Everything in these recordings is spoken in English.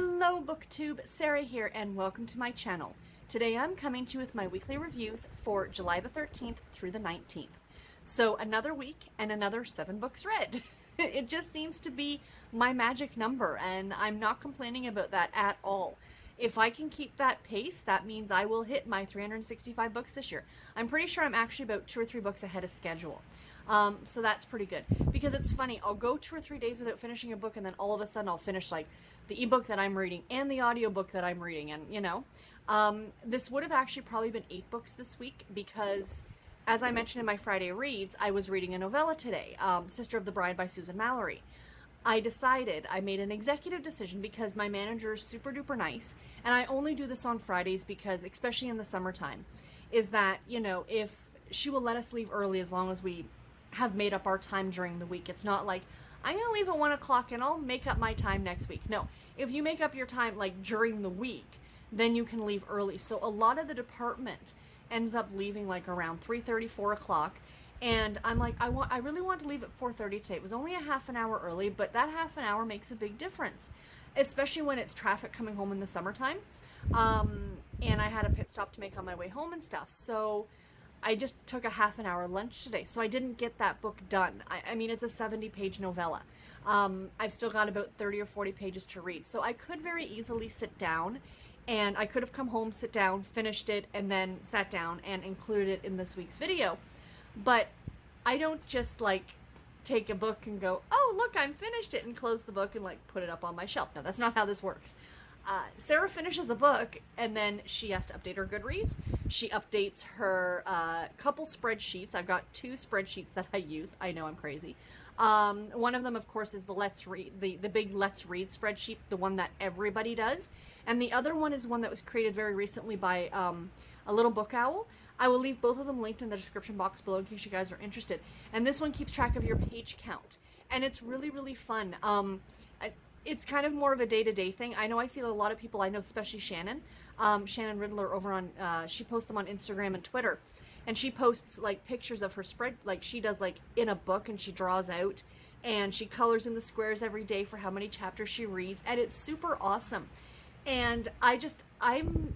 Hello BookTube, Sarah here and welcome to my channel. Today I'm coming to you with my weekly reviews for July the 13th through the 19th. So another week and another 7 books read. It just seems to be my magic number and I'm not complaining about that at all. If I can keep that pace, that means I will hit my 365 books this year. I'm pretty sure I'm actually about 2 or 3 books ahead of schedule. So that's pretty good. Because it's funny, I'll go 2 or 3 days without finishing a book and then all of a sudden I'll finish like the ebook that I'm reading and the audiobook that I'm reading, and you know. This would have actually probably been 8 books this week because, as I mentioned in my Friday reads, I was reading a novella today, Sister of the Bride by Susan Mallory. I made an executive decision because my manager is super duper nice, and I only do this on Fridays because, especially in the summertime, is that, you know, if she will let us leave early as long as we have made up our time during the week. It's not like, I'm going to leave at 1 o'clock and I'll make up my time next week. No, if you make up your time like during the week, then you can leave early. So a lot of the department ends up leaving like around 3:30, 4 o'clock. And I'm like, I really want to leave at 4:30 today. It was only a half an hour early, but that half an hour makes a big difference, especially when it's traffic coming home in the summertime. And I had a pit stop to make on my way home and stuff. So I just took a half an hour lunch today, so I didn't get that book done. I mean, it's a 70-page novella. I've still got about 30 or 40 pages to read, so I could very easily sit down, and I could have come home, sit down, finished it, and then sat down and included it in this week's video. But I don't just, like, take a book and go, oh, look, I'm finished it, and close the book and, like, put it up on my shelf. No, that's not how this works. Sarah finishes a book, and then she has to update her Goodreads. She updates her couple spreadsheets. I've got 2 spreadsheets that I use. I know I'm crazy. One of them, of course, is the Let's Read, the big Let's Read spreadsheet, the one that everybody does. And the other one is one that was created very recently by a little book owl. I will leave both of them linked in the description box below in case you guys are interested. And this one keeps track of your page count. And it's really, really fun. It's kind of more of a day-to-day thing. I know I see a lot of people, I know especially Shannon. Shannon Riddler over on, she posts them on Instagram and Twitter. And she posts like pictures of her spread, like she does like in a book, and she draws out and she colors in the squares every day for how many chapters she reads. And it's super awesome. And I'm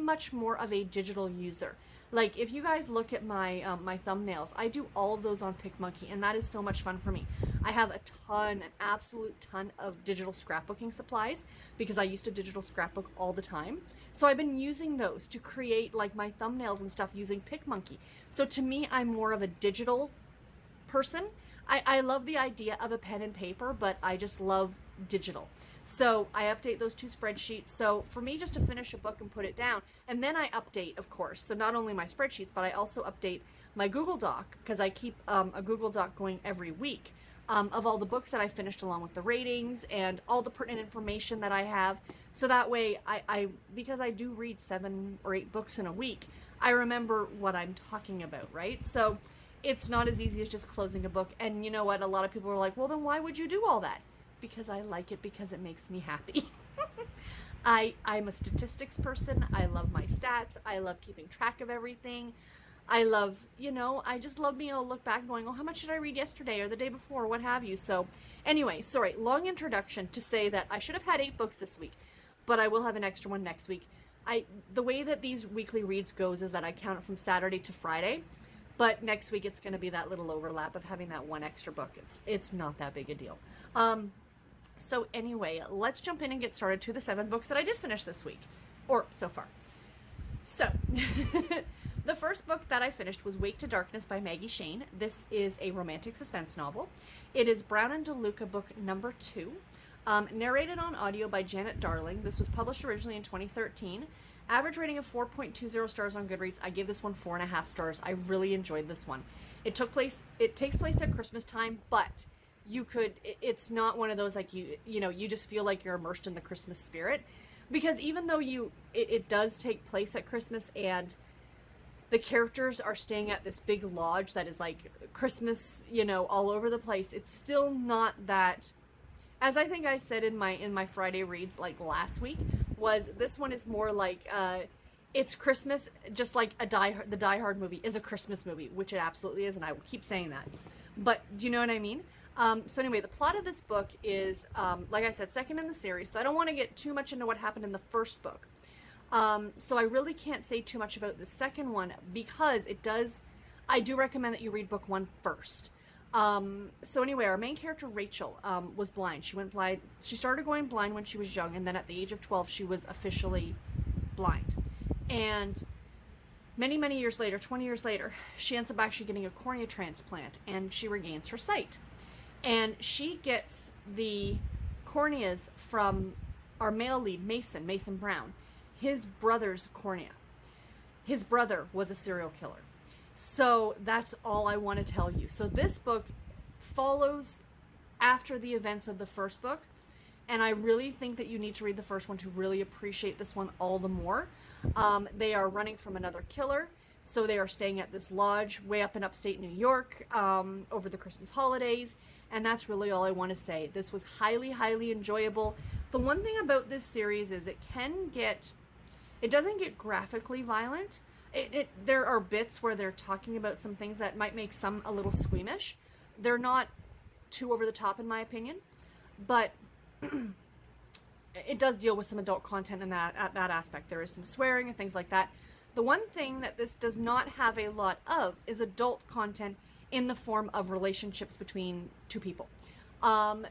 much more of a digital user. Like, if you guys look at my my thumbnails, I do all of those on PicMonkey, and that is so much fun for me. I have a ton, an absolute ton of digital scrapbooking supplies because I used to digital scrapbook all the time. So I've been using those to create, like, my thumbnails and stuff using PicMonkey. So to me, I'm more of a digital person. I love the idea of a pen and paper, but I just love digital. So I update those 2 spreadsheets. So for me, just to finish a book and put it down, and then I update, of course. So not only my spreadsheets, but I also update my Google Doc, because I keep a Google Doc going every week of all the books that I finished, along with the ratings and all the pertinent information that I have. So that way, because I do read 7 or 8 books in a week, I remember what I'm talking about, right? So it's not as easy as just closing a book. And you know what? A lot of people are like, well, then why would you do all that? Because I like it, because it makes me happy. I'm a statistics person. I love my stats. I love keeping track of everything. I love, you know, I just love being able to look back going, oh, how much did I read yesterday or the day before, what have you. So anyway, sorry, long introduction to say that I should have had 8 books this week, but I will have an extra one next week. The way that these weekly reads goes is that I count it from Saturday to Friday, but next week it's going to be that little overlap of having that one extra book. It's not that big a deal. So anyway, let's jump in and get started to the 7 books that I did finish this week, or so far. So, the first book that I finished was Wake to Darkness by Maggie Shayne. This is a romantic suspense novel. It is Brown and DeLuca book number 2, narrated on audio by Janet Darling. This was published originally in 2013. Average rating of 4.20 stars on Goodreads. I gave this one 4.5 stars. I really enjoyed this one. It takes place at Christmas time, but it's not one of those, like, you know, you just feel like you're immersed in the Christmas spirit, because even though it does take place at Christmas and the characters are staying at this big lodge that is like Christmas, you know, all over the place, it's still not that, as I think I said in my Friday reads like last week, was this one is more like it's Christmas, just like the Die Hard movie is a Christmas movie, which it absolutely is, and I will keep saying that. But do you know what I mean? So anyway, the plot of this book is, like I said, second in the series, so I don't want to get too much into what happened in the first book. So I really can't say too much about the second one because I do recommend that you read book one first. So anyway, our main character, Rachel, was blind. She went blind. She started going blind when she was young, and then at the age of 12, she was officially blind. And many, many years later, 20 years later, she ends up actually getting a cornea transplant, and she regains her sight. And she gets the corneas from our male lead, Mason Brown, his brother's cornea. His brother was a serial killer. So that's all I want to tell you. So this book follows after the events of the first book, and I really think that you need to read the first one to really appreciate this one all the more. They are running from another killer, so they are staying at this lodge way up in upstate New York over the Christmas holidays, and that's really all I want to say. This was highly, highly enjoyable. The one thing about this series is it doesn't get graphically violent. There are bits where they're talking about some things that might make some a little squeamish. They're not too over the top in my opinion, but it does deal with some adult content in that aspect. There is some swearing and things like that. The one thing that this does not have a lot of is adult content in the form of relationships between two people.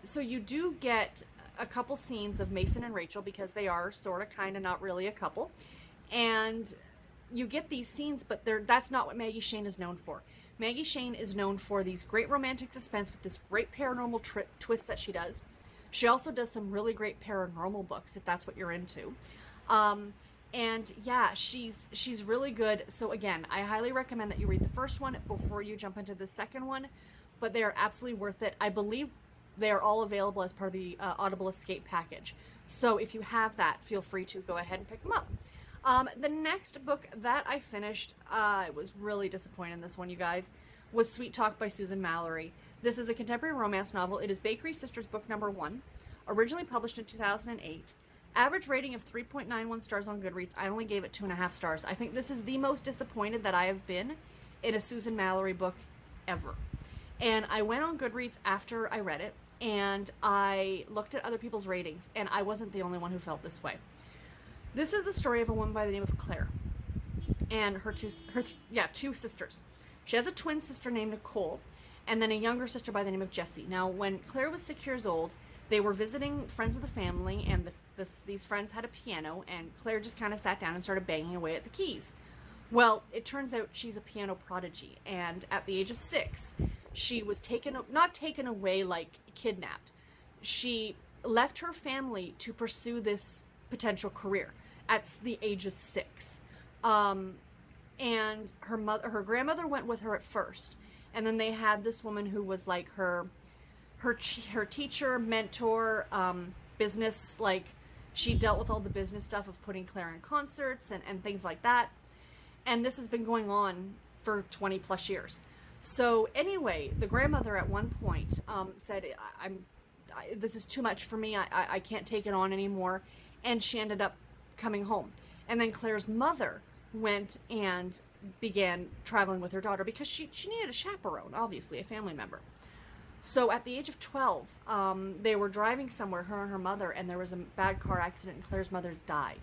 So you do get a couple scenes of Mason and Rachel because they are sort of kind of not really a couple. And you get these scenes, but that's not what Maggie Shayne is known for. Maggie Shayne is known for these great romantic suspense with this great paranormal twist that she does. She also does some really great paranormal books, if that's what you're into. And yeah, she's really good. So again, I highly recommend that you read the first one before you jump into the second one, but they are absolutely worth it. I believe they are all available as part of the Audible Escape package. So if you have that, feel free to go ahead and pick them up. The next book that I finished, I was really disappointed in this one, you guys, was Sweet Talk by Susan Mallory. This is a contemporary romance novel. It is Bakery Sisters book number 1, originally published in 2008. Average rating of 3.91 stars on Goodreads. I only gave it 2.5 stars. I think this is the most disappointed that I have been in a Susan Mallory book ever. And I went on Goodreads after I read it, and I looked at other people's ratings, and I wasn't the only one who felt this way. This is the story of a woman by the name of Claire and her two sisters. She has a twin sister named Nicole, and then a younger sister by the name of Jessie. Now, when Claire was 6 years old, they were visiting friends of the family, and these friends had a piano, and Claire just kind of sat down and started banging away at the keys. Well, it turns out she's a piano prodigy, and at the age of 6, she was not taken away, like kidnapped. She left her family to pursue this potential career at the age of 6. And her grandmother went with her at first, and then they had this woman who was like her teacher, mentor, business, like she dealt with all the business stuff of putting Claire in concerts and things like that. And this has been going on for 20 plus years. So anyway, the grandmother at one point said, this is too much for me. I can't take it on anymore. And she ended up coming home. And then Claire's mother went and began traveling with her daughter because she needed a chaperone, obviously, a family member. So at the age of 12, they were driving somewhere, her and her mother, and there was a bad car accident and Claire's mother died.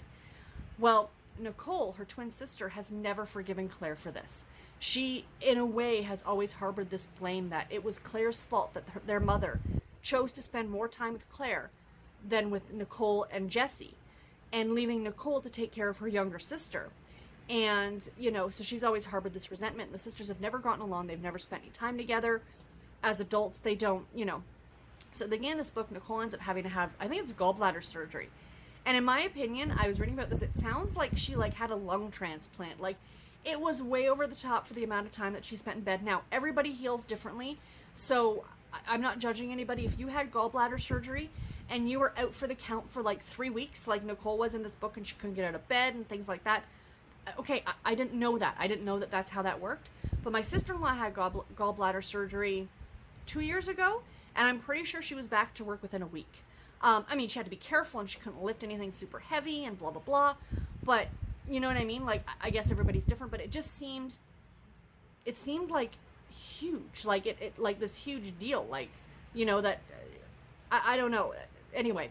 Well, Nicole, her twin sister, has never forgiven Claire for this. She, in a way, has always harbored this blame that it was Claire's fault that their mother chose to spend more time with Claire than with Nicole and Jessie, and leaving Nicole to take care of her younger sister. And, so she's always harbored this resentment. The sisters have never gotten along. They've never spent any time together. As adults, they don't, So again, this book, Nicole ends up having to have, I think it's gallbladder surgery. And in my opinion, I was reading about this, it sounds like she had a lung transplant. Like, it was way over the top for the amount of time that she spent in bed. Now, everybody heals differently, so I'm not judging anybody. If you had gallbladder surgery and you were out for the count for 3 weeks, like Nicole was in this book, and she couldn't get out of bed and things like that, okay, I didn't know that. I didn't know that that's how that worked. But my sister-in-law had gallbladder surgery 2 years ago, and I'm pretty sure she was back to work within a week. She had to be careful, and she couldn't lift anything super heavy and blah, blah, blah. But, you know what I mean? I guess everybody's different, but it seemed like huge. Like this huge deal. you know, that, I don't know. Anyway,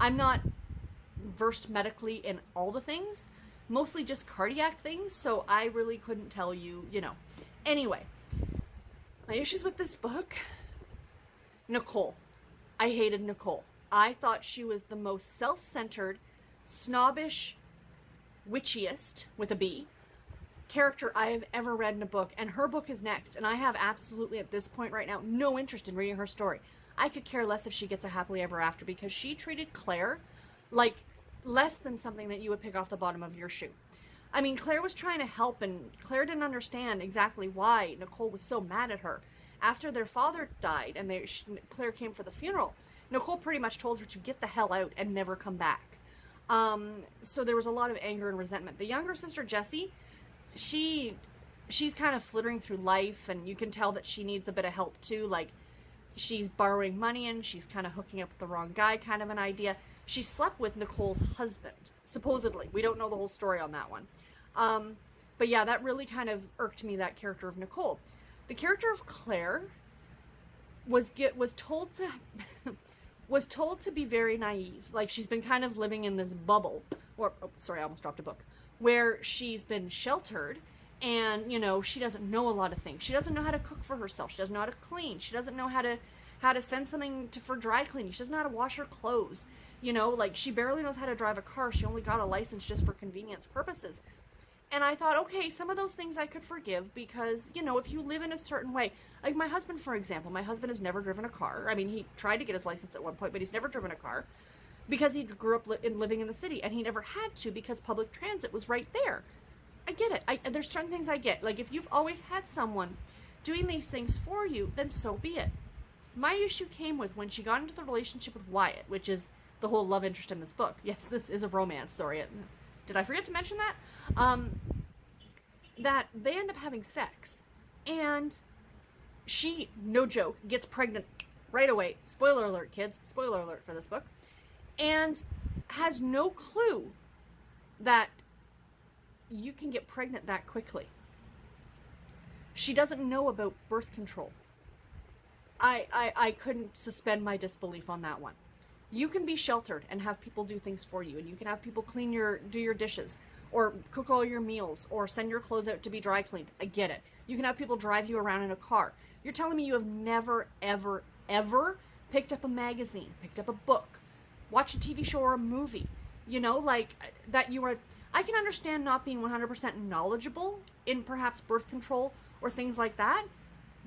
I'm not versed medically in all the things, mostly just cardiac things, so I really couldn't tell you, you know. Anyway, my issues with this book, Nicole. I hated Nicole. I thought she was the most self-centered, snobbish, witchiest, with a B, character I have ever read in a book, and her book is next, and I have absolutely, at this point right now, no interest in reading her story. I could care less if she gets a happily ever after, because she treated Claire like less than something that you would pick off the bottom of your shoe. I mean, Claire was trying to help, and Claire didn't understand exactly why Nicole was so mad at her. After their father died and Claire came for the funeral, Nicole pretty much told her to get the hell out and never come back. So there was a lot of anger and resentment. The younger sister, Jessie, she's kind of flittering through life, and you can tell that she needs a bit of help too. Like, she's borrowing money and she's kind of hooking up with the wrong guy, kind of an idea. She slept with Nicole's husband, supposedly. We don't know the whole story on that one. But yeah, that really kind of irked me, that character of Nicole. The character of Claire was told to was told to be very naive. Like, she's been kind of living in this bubble, or, oh, sorry, I almost dropped a book, where she's been sheltered, and, you know, she doesn't know a lot of things. She doesn't know how to cook for herself. She doesn't know how to clean. She doesn't know how to send something for dry cleaning. She doesn't know how to wash her clothes. You know, like, she barely knows how to drive a car. She only got a license just for convenience purposes. And I thought, okay, some of those things I could forgive because, you know, if you live in a certain way, like my husband, for example, my husband has never driven a car. I mean, he tried to get his license at one point, but he's never driven a car because he grew up living in the city, and he never had to because public transit was right there. I get it. There's certain things I get. Like, if you've always had someone doing these things for you, then so be it. My issue came with when she got into the relationship with Wyatt, which is the whole love interest in this book. Yes, this is a romance. Sorry. Did I forget to mention that? That they end up having sex, and she, no joke, gets pregnant right away. Spoiler alert, kids. Spoiler alert for this book. And has no clue that you can get pregnant that quickly. She doesn't know about birth control. I couldn't suspend my disbelief on that one. You can be sheltered and have people do things for you, and you can have people do your dishes, or cook all your meals, or send your clothes out to be dry cleaned. I get it. You can have people drive you around in a car. You're telling me you have never, ever, ever picked up a magazine, picked up a book, watched a TV show or a movie, you know, like, that you are... I can understand not being 100% knowledgeable in perhaps birth control or things like that,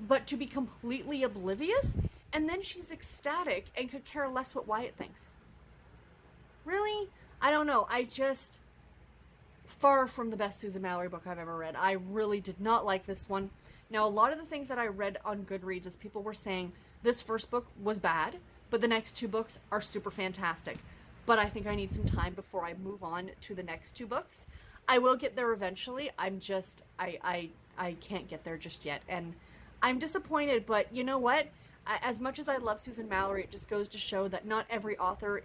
but to be completely oblivious, and then she's ecstatic and could care less what Wyatt thinks. Really? I don't know. Far from the best Susan Mallory book I've ever read. I really did not like this one. Now, a lot of the things that I read on Goodreads is people were saying this first book was bad, but the next two books are super fantastic. But I think I need some time before I move on to the next two books. I will get there eventually. I can't get there just yet. And I'm disappointed, but you know what? As much as I love Susan Mallory, it just goes to show that not every author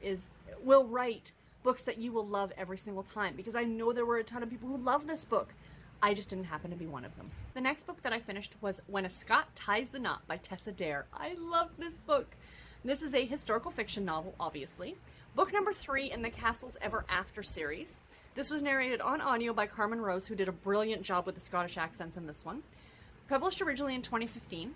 will write books that you will love every single time, because I know there were a ton of people who love this book. I just didn't happen to be one of them. The next book that I finished was When a Scot Ties the Knot by Tessa Dare. I love this book. This is a historical fiction novel, obviously. Book number 3 in the Castles Ever After series. This was narrated on audio by Carmen Rose, who did a brilliant job with the Scottish accents in this one. Published originally in 2015.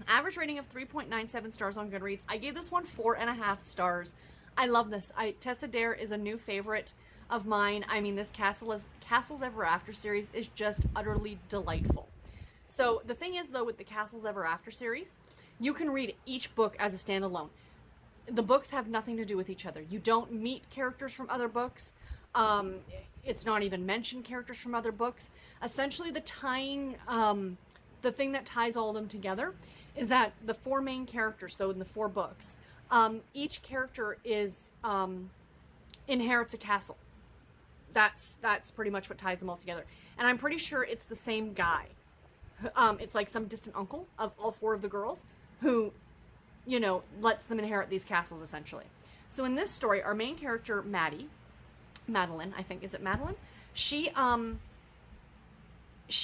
Average rating of 3.97 stars on Goodreads. I gave this one 4.5 stars. I love this. Tessa Dare is a new favorite of mine. I mean, this Castles Ever After series is just utterly delightful. So the thing is, though, with the Castles Ever After series, you can read each book as a standalone. The books have nothing to do with each other. You don't meet characters from other books. It's not even mentioned characters from other books. Essentially, the thing that ties all of them together is that the 4 main characters, so in the 4 books, each character inherits a castle. That's pretty much what ties them all together. And I'm pretty sure it's the same guy. It's like some distant uncle of all 4 of the girls who, you know, lets them inherit these castles, essentially. So in this story, our main character, Madeline, I think, is it Madeline? She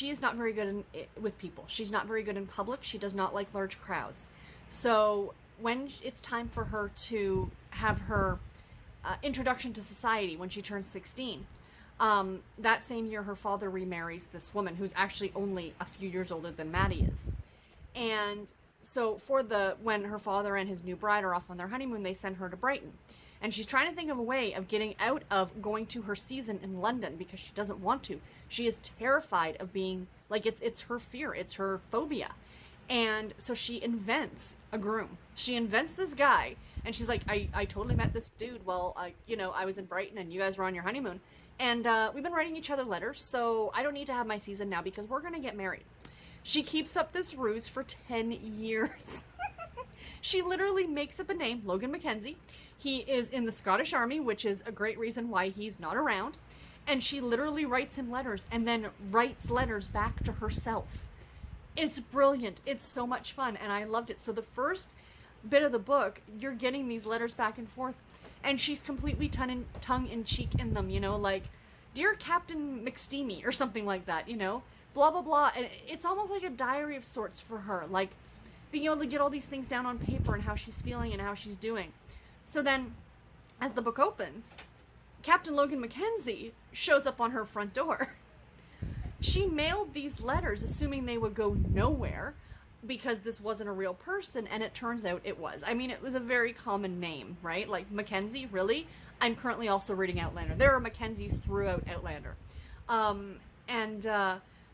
is not very good with people. She's not very good in public. She does not like large crowds. So when it's time for her to have her introduction to society when she turns 16, that same year her father remarries this woman who's actually only a few years older than Maddie is. And so when her father and his new bride are off on their honeymoon, they send her to Brighton. And she's trying to think of a way of getting out of going to her season in London because she doesn't want to. She is terrified of being, like, it's her fear, it's her phobia. And so she invents a groom. She invents this guy, and she's like, I totally met this dude while, I was in Brighton and you guys were on your honeymoon. And we've been writing each other letters, so I don't need to have my season now because we're going to get married. She keeps up this ruse for 10 years. She literally makes up a name, Logan Mackenzie. He is in the Scottish Army, which is a great reason why he's not around. And she literally writes him letters and then writes letters back to herself. It's brilliant. It's so much fun, and I loved it. So the first bit of the book, you're getting these letters back and forth, and she's completely tongue-in-cheek in them, like, Dear Captain McSteamy, or something like that, blah, blah, blah. And it's almost like a diary of sorts for her, like, being able to get all these things down on paper and how she's feeling and how she's doing. So then, as the book opens, Captain Logan Mackenzie shows up on her front door. She mailed these letters assuming they would go nowhere because this wasn't a real person, and it turns out it was. I mean, it was a very common name, right? Like, Mackenzie, really? I'm currently also reading Outlander. There are Mackenzies throughout Outlander.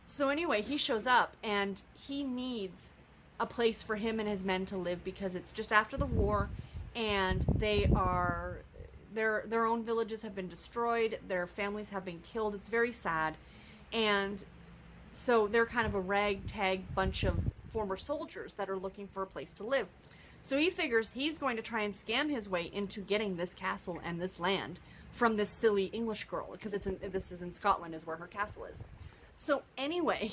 So anyway, he shows up, and he needs a place for him and his men to live because it's just after the war, and their own villages have been destroyed, their families have been killed. It's very sad. And so they're kind of a ragtag bunch of former soldiers that are looking for a place to live. So he figures he's going to try and scam his way into getting this castle and this land from this silly English girl, because this is in Scotland is where her castle is. So anyway,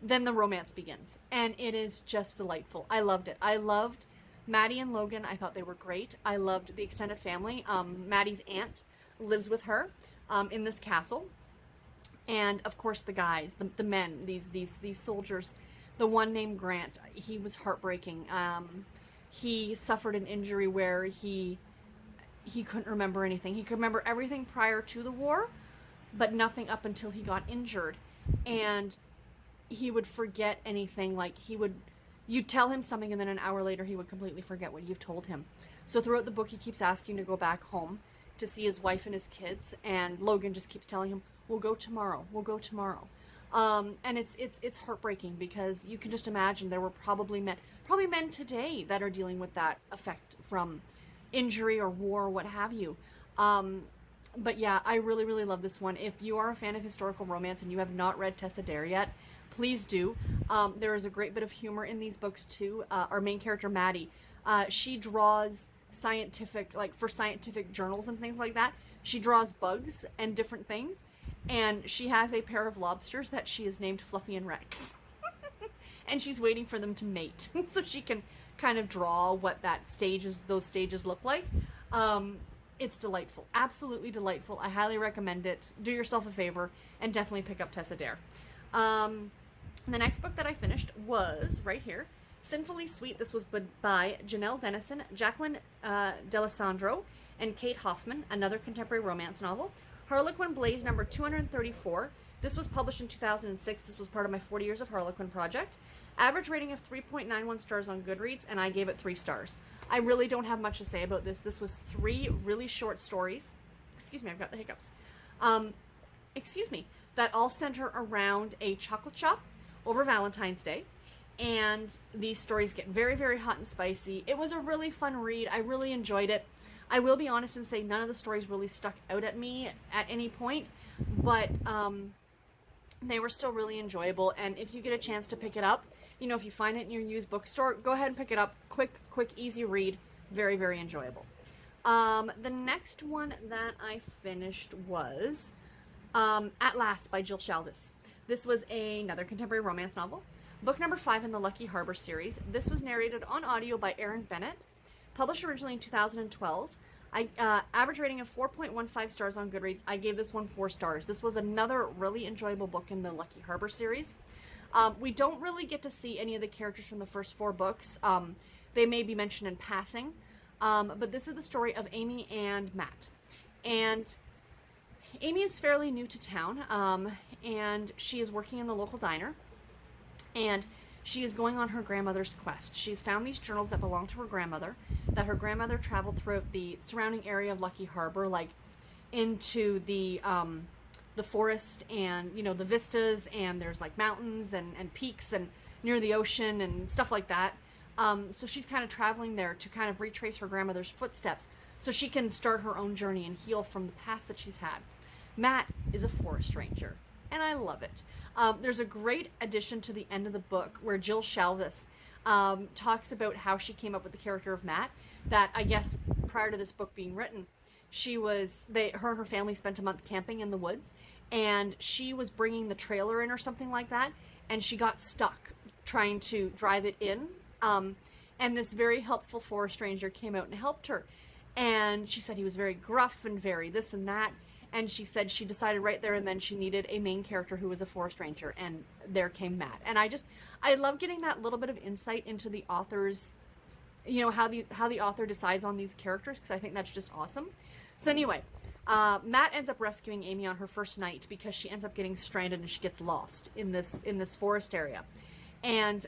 then the romance begins, and it is just delightful. I loved it. I loved Maddie and Logan. I thought they were great. I loved the extended family. Maddie's aunt lives with her in this castle. And of course the guys, the men, these soldiers, the one named Grant, he was heartbreaking. He suffered an injury where he couldn't remember anything. He could remember everything prior to the war, but nothing up until he got injured. And he would forget anything. Like, you'd tell him something, and then an hour later he would completely forget what you've told him. So throughout the book he keeps asking to go back home to see his wife and his kids, and Logan just keeps telling him, we'll go tomorrow, we'll go tomorrow. And it's heartbreaking because you can just imagine there were probably men today that are dealing with that effect from injury or war or what have you. But yeah, I really, really love this one. If you are a fan of historical romance and you have not read Tessa Dare yet, please do. There is a great bit of humor in these books too. Our main character, Maddie, she draws for scientific journals and things like that. She draws bugs and different things. And she has a pair of lobsters that she has named Fluffy and Rex. And she's waiting for them to mate so she can kind of draw what those stages look like. It's delightful. Absolutely delightful. I highly recommend it. Do yourself a favor and definitely pick up Tessa Dare. The next book that I finished was right here, Sinfully Sweet. This was by Janelle Denison, Jacqueline D'Alessandro, and Kate Hoffmann, another contemporary romance novel. Harlequin Blaze number 234. This was published in 2006. This was part of my 40 Years of Harlequin project. Average rating of 3.91 stars on Goodreads, and I gave it 3 stars. I really don't have much to say about this. This was 3 really short stories. Excuse me, I've got the hiccups. That all center around a chocolate shop over Valentine's Day. And these stories get very, very hot and spicy. It was a really fun read. I really enjoyed it. I will be honest and say none of the stories really stuck out at me at any point, but they were still really enjoyable. And if you get a chance to pick it up, if you find it in your used bookstore, go ahead and pick it up. Quick, easy read. Very, very enjoyable. The next one that I finished was At Last by Jill Shalvis. This was another contemporary romance novel. Book number 5 in the Lucky Harbor series. This was narrated on audio by Erin Bennett. Published originally in 2012. Average rating of 4.15 stars on Goodreads. I gave this one 4 stars. This was another really enjoyable book in the Lucky Harbor series. We don't really get to see any of the characters from the first 4 books. they may be mentioned in passing. But this is the story of Amy and Matt. And Amy is fairly new to town, and she is working in the local diner, and she is going on her grandmother's quest. She's found these journals that belong to her grandmother, that her grandmother traveled throughout the surrounding area of Lucky Harbor, like into the forest and, you know, the vistas, and there's like mountains and peaks and near the ocean and stuff like that. So she's kind of traveling there to kind of retrace her grandmother's footsteps so she can start her own journey and heal from the past that she's had. Matt is a forest ranger, and I love it. There's a great addition to the end of the book where Jill Shalvis talks about how she came up with the character of Matt, that I guess prior to this book being written, her and her family spent a month camping in the woods, and she was bringing the trailer in or something like that, and she got stuck trying to drive it in. And this very helpful forest ranger came out and helped her. And she said he was very gruff and very this and that. And she said she decided right there and then she needed a main character who was a forest ranger, and there came Matt. And I love getting that little bit of insight into the author's, you know, how the author decides on these characters, because I think that's just awesome. So anyway, Matt ends up rescuing Amy on her first night because she ends up getting stranded and she gets lost in this forest area. And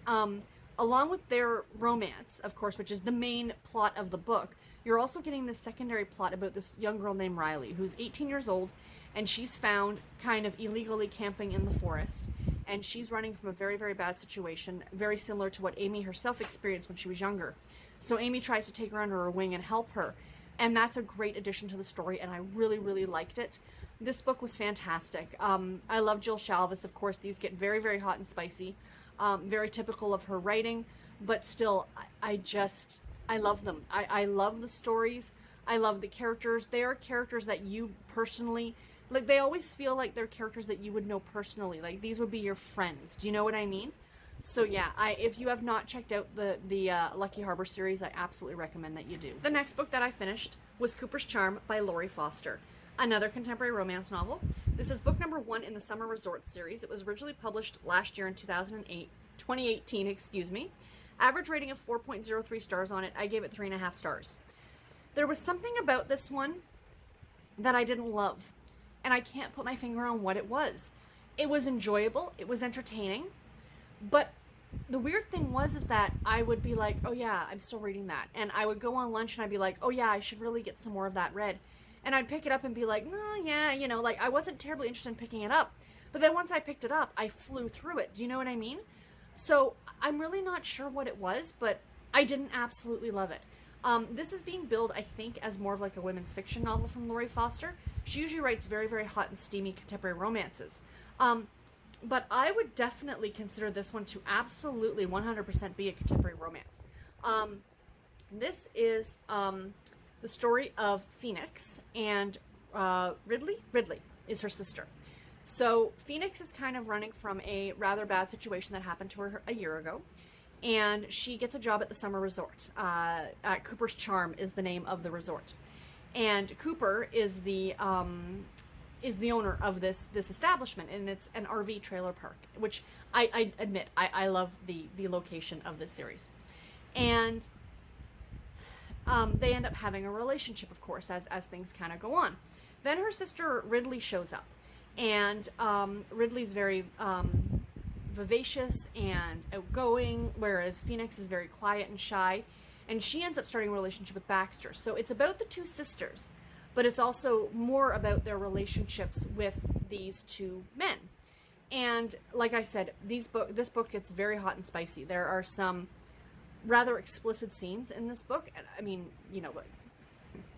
along with their romance, of course, which is the main plot of the book, you're also getting this secondary plot about this young girl named Riley, who's 18 years old, and she's found kind of illegally camping in the forest, and she's running from a very, very bad situation, very similar to what Amy herself experienced when she was younger. So Amy tries to take her under her wing and help her, and that's a great addition to the story, and I really, really liked it. This book was fantastic. I love Jill Shalvis, of course. These get very, very hot and spicy, very typical of her writing, but still, I love them. I love the stories. I love the characters. They are characters that you personally, like, they always feel like they're characters that you would know personally. Like, these would be your friends. Do you know what I mean? So yeah, if you have not checked out the Lucky Harbor series, I absolutely recommend that you do. The next book that I finished was Cooper's Charm by Lori Foster, another contemporary romance novel. This is book number 1 in the Summer Resort series. It was originally published last year in 2018, excuse me. Average rating of 4.03 stars on it. I gave it 3.5 stars. There was something about this one that I didn't love, and I can't put my finger on what it was. It was enjoyable, it was entertaining, but the weird thing was is that I would be like, oh yeah, I'm still reading that. And I would go on lunch and I'd be like, oh yeah, I should really get some more of that read. And I'd pick it up and be like, no, yeah, you know, like I wasn't terribly interested in picking it up. But then once I picked it up, I flew through it. Do you know what I mean? So I'm really not sure what it was, but I didn't absolutely love it. This is being billed, I think, as more of like a women's fiction novel from Lori Foster. She usually writes very, very hot and steamy contemporary romances. But I would definitely consider this one to absolutely 100% be a contemporary romance. This is the story of Phoenix, and Ridley is her sister. So Phoenix is kind of running from a rather bad situation that happened to her a year ago, and she gets a job at the summer resort. At Cooper's Charm is the name of the resort, and Cooper is the owner of this establishment, and it's an RV trailer park, which I admit I love the location of this series. And they end up having a relationship, of course, as things kind of go on. Then her sister Ridley shows up, and Ridley's very vivacious and outgoing, whereas Phoenix is very quiet and shy, and she ends up starting a relationship with Baxter. So it's about the two sisters, but it's also more about their relationships with these two men. And like I said, this book gets very hot and spicy. There are some rather explicit scenes in this book, and I mean, you know,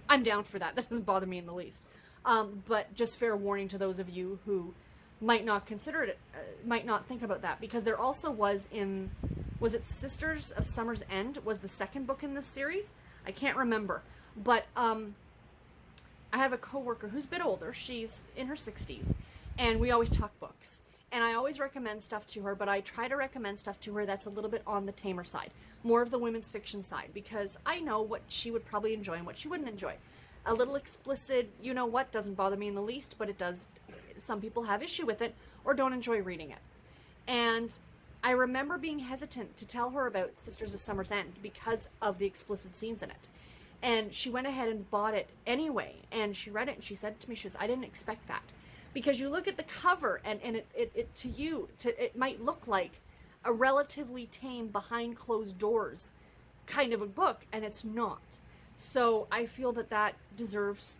I'm down for that. That doesn't bother me in the least. But just fair warning to those of you who might not consider it, might not think about that, because there also was it Sisters of Summer's End was the second book in this series? I can't remember. But I have a coworker who's a bit older. She's in her 60s, and we always talk books. And I always recommend stuff to her, but I try to recommend stuff to her that's a little bit on the tamer side, more of the women's fiction side, because I know what she would probably enjoy and what she wouldn't enjoy. A little explicit, you know what, doesn't bother me in the least, but it does. Some people have issue with it or don't enjoy reading it. And I remember being hesitant to tell her about Sisters of Summer's End because of the explicit scenes in it. And she went ahead and bought it anyway, and she read it, and she said to me, she says, I didn't expect that. Because you look at the cover, and it to you, it might look like a relatively tame, behind closed doors kind of a book, and it's not. So I feel that that deserves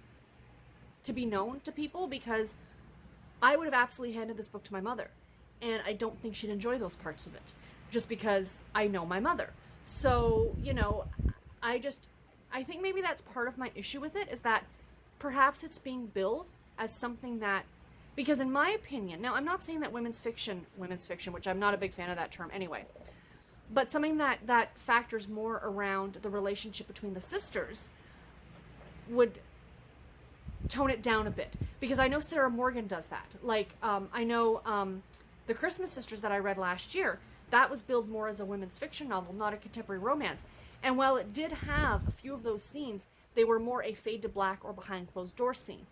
to be known to people, because I would have absolutely handed this book to my mother, and I don't think she'd enjoy those parts of it, just because I know my mother. So, you know, I think maybe that's part of my issue with it, is that perhaps it's being billed as something that, because in my opinion, now I'm not saying that women's fiction, which I'm not a big fan of that term anyway, but something that factors more around the relationship between the sisters would tone it down a bit. Because I know Sarah Morgan does that. Like, I know the Christmas Sisters that I read last year, that was billed more as a women's fiction novel, not a contemporary romance. And while it did have a few of those scenes, they were more a fade to black or behind closed door scene.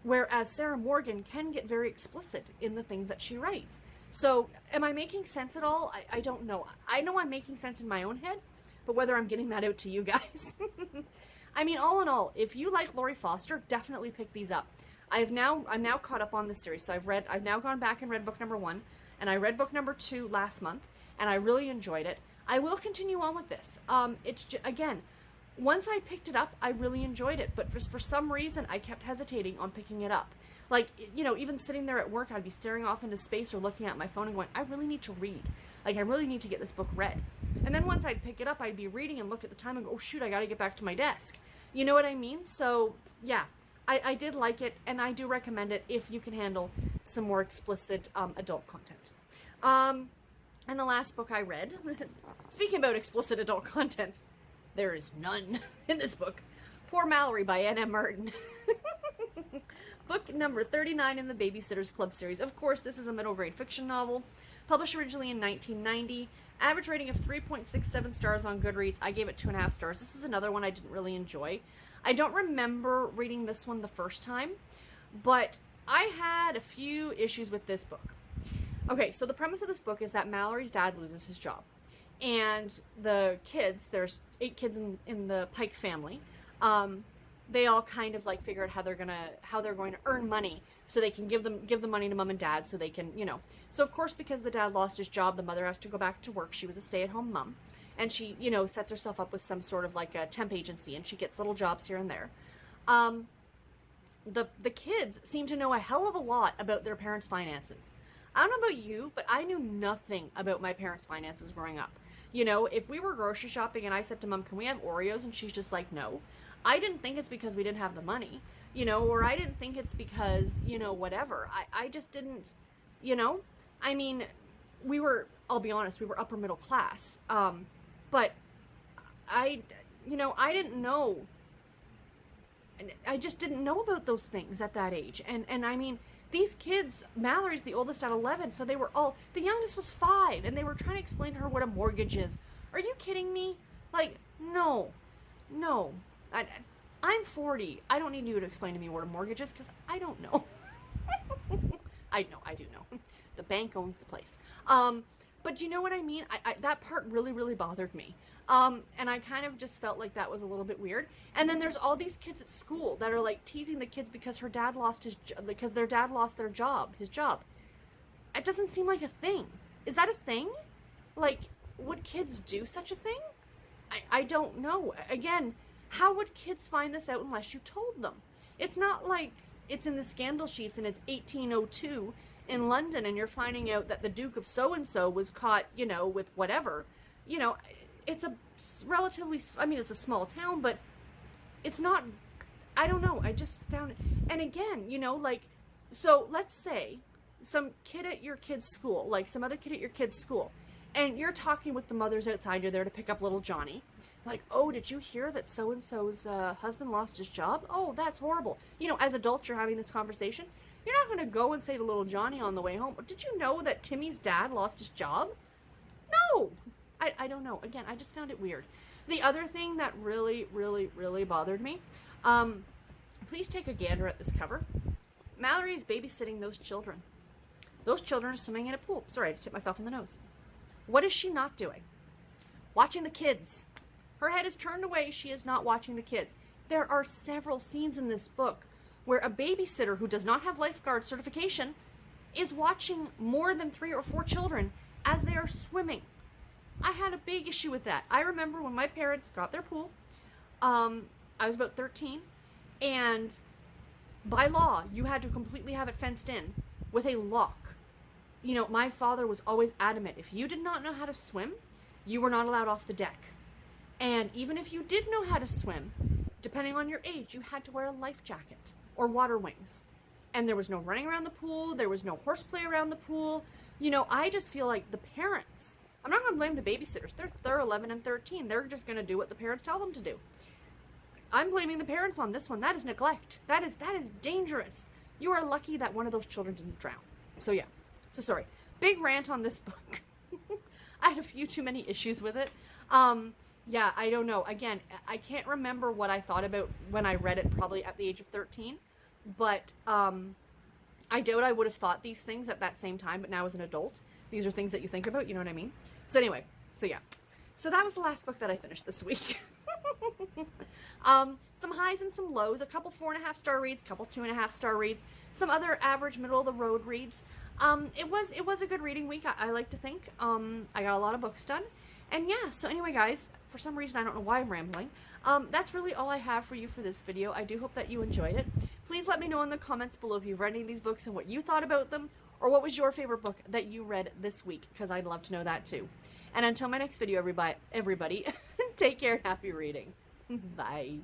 Whereas Sarah Morgan can get very explicit in the things that she writes. So, am I making sense at all? I don't know. I know I'm making sense in my own head, but whether I'm getting that out to you guys. I mean, all in all, if you like Laurie Foster, definitely pick these up. I'm now caught up on this series. So I've now gone back and read book number 1, and I read book number 2 last month, and I really enjoyed it. I will continue on with this. Again, once I picked it up, I really enjoyed it, but for some reason, I kept hesitating on picking it up. Like, you know, even sitting there at work, I'd be staring off into space or looking at my phone and going, I really need to read. Like, I really need to get this book read. And then once I'd pick it up, I'd be reading and look at the time and go, oh shoot, I gotta get back to my desk. You know what I mean? So, yeah, I did like it, and I do recommend it if you can handle some more explicit adult content. And the last book I read, speaking about explicit adult content, there is none in this book. Poor Mallory by Ann M. Martin. Book number 39 in the Babysitters Club series. Of course, this is a middle grade fiction novel, published originally in 1990. Average rating of 3.67 stars on Goodreads. I gave it 2.5 stars. This is another one I didn't really enjoy. I don't remember reading this one the first time, but I had a few issues with this book. Okay, so the premise of this book is that Mallory's dad loses his job. And the kids, there's 8 kids in the Pike family, they all kind of like figure out how they're going to earn money so they can give the money to mom and dad so they can, you know. So of course, because the dad lost his job, the mother has to go back to work. She was a stay-at-home mom, and she, you know, sets herself up with some sort of like a temp agency, and she gets little jobs here and there. The kids seem to know a hell of a lot about their parents' finances. I don't know about you, but I knew nothing about my parents' finances growing up. You know, if we were grocery shopping and I said to Mom, can we have Oreos? And she's just like, no. I didn't think it's because we didn't have the money, you know, or I didn't think it's because, you know, whatever. I just didn't, you know, I mean, I'll be honest, we were upper middle class. But I didn't know. I just didn't know about those things at that age. And I mean, these kids, Mallory's the oldest at 11, so they were all, the youngest was 5, and they were trying to explain to her what a mortgage is. Are you kidding me? Like, no. I'm 40. I don't need you to explain to me what a mortgage is, because I don't know. I do know. The bank owns the place. But you know what I mean? That part really, really bothered me. And I kind of just felt like that was a little bit weird. And then there's all these kids at school that are like teasing the kids because their dad lost his job. It doesn't seem like a thing. Is that a thing? Like, would kids do such a thing? I don't know. Again, how would kids find this out unless you told them? It's not like it's in the scandal sheets and it's 1802 in London and you're finding out that the Duke of so-and-so was caught, you know, with whatever. You know, it's a relatively, I mean, it's a small town, but it's not, I don't know, I just found it. And again, you know, like, so let's say some kid at your kid's school, like some other kid at your kid's school, and you're talking with the mothers outside, you're there to pick up little Johnny. Like, oh, did you hear that so-and-so's husband lost his job? Oh, that's horrible. You know, as adults, you're having this conversation. You're not going to go and say to little Johnny on the way home, did you know that Timmy's dad lost his job? No. I don't know. Again, I just found it weird. The other thing that really, really, really bothered me, please take a gander at this cover. Mallory is babysitting those children. Those children are swimming in a pool. Sorry, I just hit myself in the nose. What is she not doing? Watching the kids. Her head is turned away. She is not watching the kids. There are several scenes in this book where a babysitter who does not have lifeguard certification is watching more than 3 or 4 children as they are swimming. I had a big issue with that. I remember when my parents got their pool, I was about 13, and by law, you had to completely have it fenced in with a lock. You know, my father was always adamant, if you did not know how to swim, you were not allowed off the deck. And even if you did know how to swim, depending on your age, you had to wear a life jacket or water wings. And there was no running around the pool, there was no horseplay around the pool. You know, I just feel like the parents, I'm not going to blame the babysitters. They're 11 and 13. They're just going to do what the parents tell them to do. I'm blaming the parents on this one. That is neglect. That is dangerous. You are lucky that one of those children didn't drown. So yeah. So sorry. Big rant on this book. I had a few too many issues with it. Yeah, I don't know. Again, I can't remember what I thought about when I read it, probably at the age of 13. But I doubt I would have thought these things at that same time, but now as an adult, these are things that you think about, you know what I mean? So anyway, so yeah. So that was the last book that I finished this week. Some highs and some lows, a couple 4.5-star reads, a couple 2.5-star reads, some other average middle of the road reads. It was a good reading week, I like to think. I got a lot of books done. And yeah, so anyway guys, for some reason I don't know why I'm rambling. That's really all I have for you for this video. I do hope that you enjoyed it. Please let me know in the comments below if you've read any of these books and what you thought about them, or what was your favorite book that you read this week, because I'd love to know that too. And until my next video, everybody, take care and happy reading. Bye.